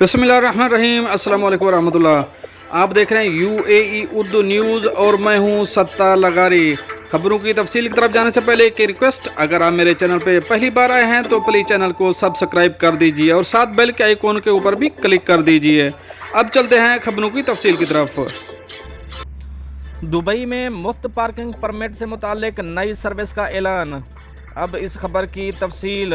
بسم اللہ الرحمن الرحیم، السلام علیکم ورحمۃ اللہ۔ آپ دیکھ رہے ہیں UAE اردو نیوز اور میں ہوں ستار لغاری۔ خبروں کی تفصیل کی طرف جانے سے پہلے ایک ریکویسٹ، اگر آپ میرے چینل پہ پہلی بار آئے ہیں تو پلیز چینل کو سبسکرائب کر دیجئے اور ساتھ بیل کے آئیکن کے اوپر بھی کلک کر دیجئے۔ اب چلتے ہیں خبروں کی تفصیل کی طرف۔ دبئی میں مفت پارکنگ پرمٹ سے متعلق نئی سروس کا اعلان۔ اب اس خبر کی تفصیل۔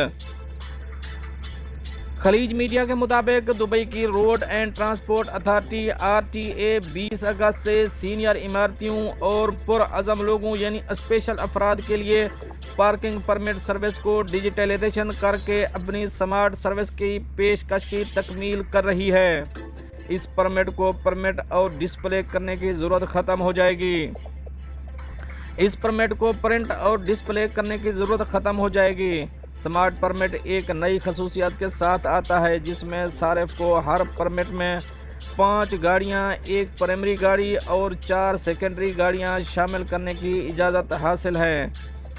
خلیج میڈیا کے مطابق دبئی کی road and transport authority RTA 20 اگست سے سینئر عمارتیوں اور پرعزم لوگوں یعنی اسپیشل افراد کے لیے پارکنگ پرمٹ سروس کو ڈیجیٹلائزیشن کر کے اپنی سمارٹ سروس کی پیشکش کی تکمیل کر رہی ہے۔ اس پرمٹ کو پرمٹ اور ڈسپلے کرنے کی ضرورت ختم ہو جائے گی۔ اس پرمٹ کو پرنٹ اور ڈسپلے کرنے کی ضرورت ختم ہو جائے گی۔ سمارٹ پرمٹ ایک نئی خصوصیت کے ساتھ آتا ہے جس میں صارف کو ہر پرمٹ میں 5 گاڑیاں، 1 پرائمری گاڑی اور 4 سیکنڈری گاڑیاں شامل کرنے کی اجازت حاصل ہے۔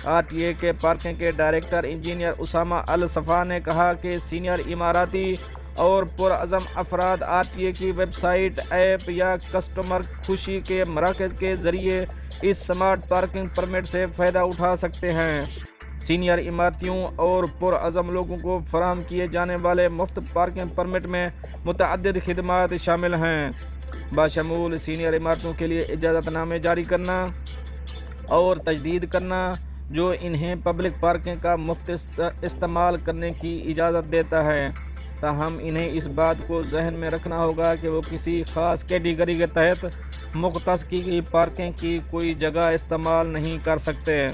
RTA کے پارکنگ کے ڈائریکٹر انجینئر اسامہ الصفا نے کہا کہ سینئر عمارتی اور پرعزم افراد RTA کی ویب سائٹ، ایپ یا کسٹمر خوشی کے مراکز کے ذریعے اس سمارٹ پارکنگ پرمٹ سے فائدہ اٹھا سکتے ہیں۔ سینئر عمارتیوں اور پرعزم لوگوں کو فراہم کیے جانے والے مفت پارکنگ پرمٹ میں متعدد خدمات شامل ہیں، بشمول سینئر عمارتوں کے لیے اجازت نامے جاری کرنا اور تجدید کرنا جو انہیں پبلک پارکنگ کا مفت استعمال کرنے کی اجازت دیتا ہے، تاہم انہیں اس بات کو ذہن میں رکھنا ہوگا کہ وہ کسی خاص کیٹیگری کے تحت مختص کی گئی پارکنگ کی کوئی جگہ استعمال نہیں کر سکتے۔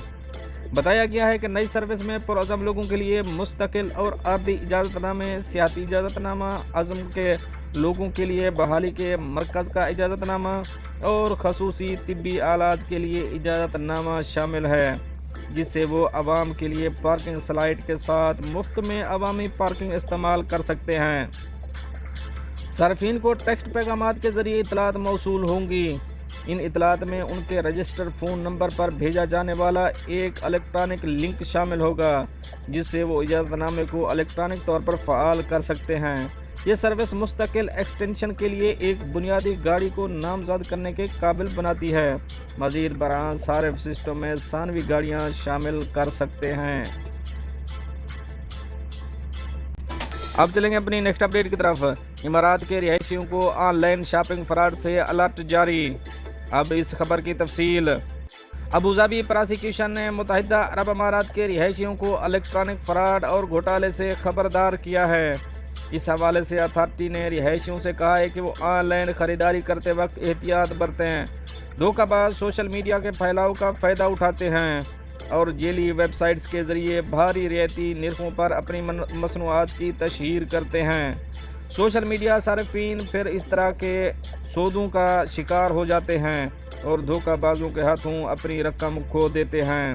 بتایا گیا ہے کہ نئی سروس میں پرعزم لوگوں کے لیے مستقل اور عارضی اجازت نامے، سیاحتی اجازت نامہ، عزم کے لوگوں کے لیے بحالی کے مرکز کا اجازت نامہ اور خصوصی طبی آلات کے لیے اجازت نامہ شامل ہے، جس سے وہ عوام کے لیے پارکنگ سلائٹ کے ساتھ مفت میں عوامی پارکنگ استعمال کر سکتے ہیں۔ صارفین کو ٹیکسٹ پیغامات کے ذریعے اطلاعات موصول ہوں گی۔ ان اطلاعات میں ان کے رجسٹرڈ فون نمبر پر بھیجا جانے والا ایک الیکٹرانک لنک شامل ہوگا جس سے وہ اجازت نامے کو الیکٹرانک طور پر فعال کر سکتے ہیں۔ یہ سروس مستقل ایکسٹینشن کے لیے ایک بنیادی گاڑی کو نامزد کرنے کے قابل بناتی ہے۔ مزید برآں صارف سسٹم میں ثانوی گاڑیاں شامل کر سکتے ہیں۔ اب چلیں گے اپنی نیکسٹ اپڈیٹ کی طرف۔ امارات کے رہائشیوں کو آن لائن شاپنگ فراڈ سے الرٹ جاری۔ اب اس خبر کی تفصیل۔ ابوظہبی پراسیکیوشن نے متحدہ عرب امارات کے رہائشیوں کو الیکٹرانک فراڈ اور گھوٹالے سے خبردار کیا ہے۔ اس حوالے سے اتھارٹی نے رہائشیوں سے کہا ہے کہ وہ آن لائن خریداری کرتے وقت احتیاط برتیں، دھوکہ باز سوشل میڈیا کے پھیلاؤ کا فائدہ اٹھاتے ہیں اور جعلی ویب سائٹس کے ذریعے بھاری رعایتی نرخوں پر اپنی مصنوعات کی تشہیر کرتے ہیں۔ سوشل میڈیا صارفین پھر اس طرح کے سودوں کا شکار ہو جاتے ہیں اور دھوکہ بازوں کے ہاتھوں اپنی رقم کھو دیتے ہیں۔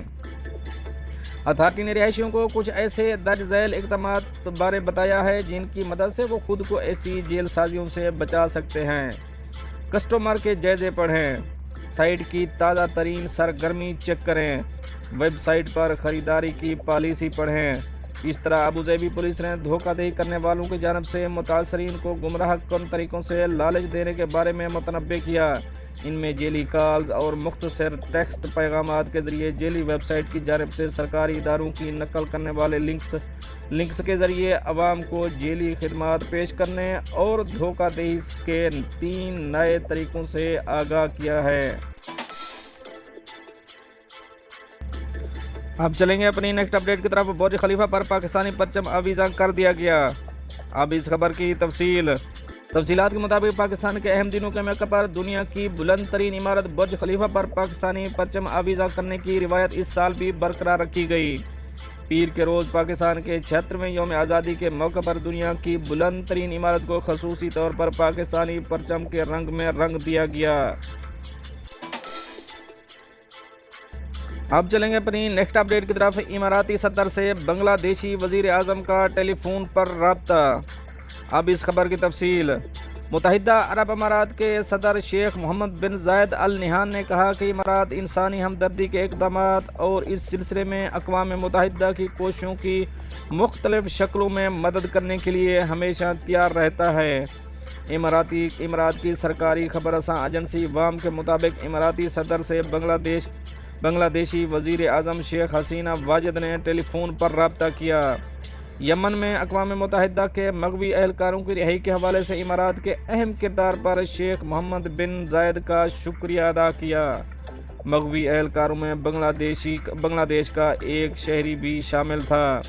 اتھارٹی نے رہائشیوں کو کچھ ایسے درج ذیل اقدامات بارے بتایا ہے جن کی مدد سے وہ خود کو ایسی جیل سازیوں سے بچا سکتے ہیں۔ کسٹمر کے جائزے پڑھیں، سائٹ کی تازہ ترین سرگرمی چیک کریں، ویب سائٹ پر خریداری کی پالیسی پڑھیں۔ اس طرح ابوظہبی پولیس نے دھوکہ دہی کرنے والوں کی جانب سے متاثرین کو گمراہ کن طریقوں سے لالچ دینے کے بارے میں متنبہ کیا۔ ان میں جعلی کالز اور مختصر ٹیکسٹ پیغامات کے ذریعے جعلی ویب سائٹ کی جانب سے سرکاری اداروں کی نقل کرنے والے لنکس کے ذریعے عوام کو جعلی خدمات پیش کرنے اور دھوکہ دہی کے 3 نئے طریقوں سے آگاہ کیا ہے۔ اب چلیں گے اپنی نیکسٹ اپڈیٹ کی طرف۔ برج خلیفہ پر پاکستانی پرچم آویزاں کر دیا گیا۔ اب اس خبر کی تفصیلات کے مطابق پاکستان کے اہم دنوں کے موقع پر دنیا کی بلند ترین عمارت برج خلیفہ پر پاکستانی پرچم آویزاں کرنے کی روایت اس سال بھی برقرار رکھی گئی۔ پیر کے روز پاکستان کے 76ویں یوم آزادی کے موقع پر دنیا کی بلند ترین عمارت کو خصوصی طور پر پاکستانی پرچم کے رنگ میں رنگ دیا گیا۔ اب چلیں گے اپنی نیکسٹ اپڈیٹ کی طرف۔ اماراتی صدر سے بنگلہ دیشی وزیر اعظم کا ٹیلی فون پر رابطہ۔ اب اس خبر کی تفصیل۔ متحدہ عرب امارات کے صدر شیخ محمد بن زائد ال نہیان نے کہا کہ امارات انسانی ہمدردی کے اقدامات اور اس سلسلے میں اقوام متحدہ کی کوششوں کی مختلف شکلوں میں مدد کرنے کے لیے ہمیشہ تیار رہتا ہے۔ امارات کی سرکاری خبر رساں ایجنسی وام کے مطابق اماراتی صدر سے بنگلہ دیشی وزیر اعظم شیخ حسینہ واجد نے ٹیلی فون پر رابطہ کیا۔ یمن میں اقوام متحدہ کے مغوی اہلکاروں کی رہائی کے حوالے سے امارات کے اہم کردار پر شیخ محمد بن زائد کا شکریہ ادا کیا۔ مغوی اہلکاروں میں بنگلہ دیش کا ایک شہری بھی شامل تھا۔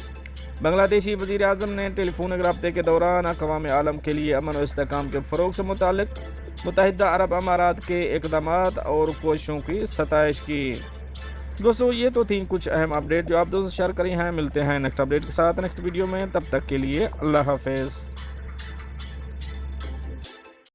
بنگلہ دیشی وزیر اعظم نے ٹیلی فونک رابطے کے دوران اقوام عالم کے لیے امن و استحکام کے فروغ سے متعلق متحدہ عرب امارات کے اقدامات اور کوششوں کی ستائش کی۔ دوستو یہ تو تھیں کچھ اہم اپڈیٹ جو آپ دوستوں سے شیئر کری ہیں۔ ملتے ہیں نیکسٹ اپڈیٹ کے ساتھ نیکسٹ ویڈیو میں، تب تک کے لیے اللہ حافظ۔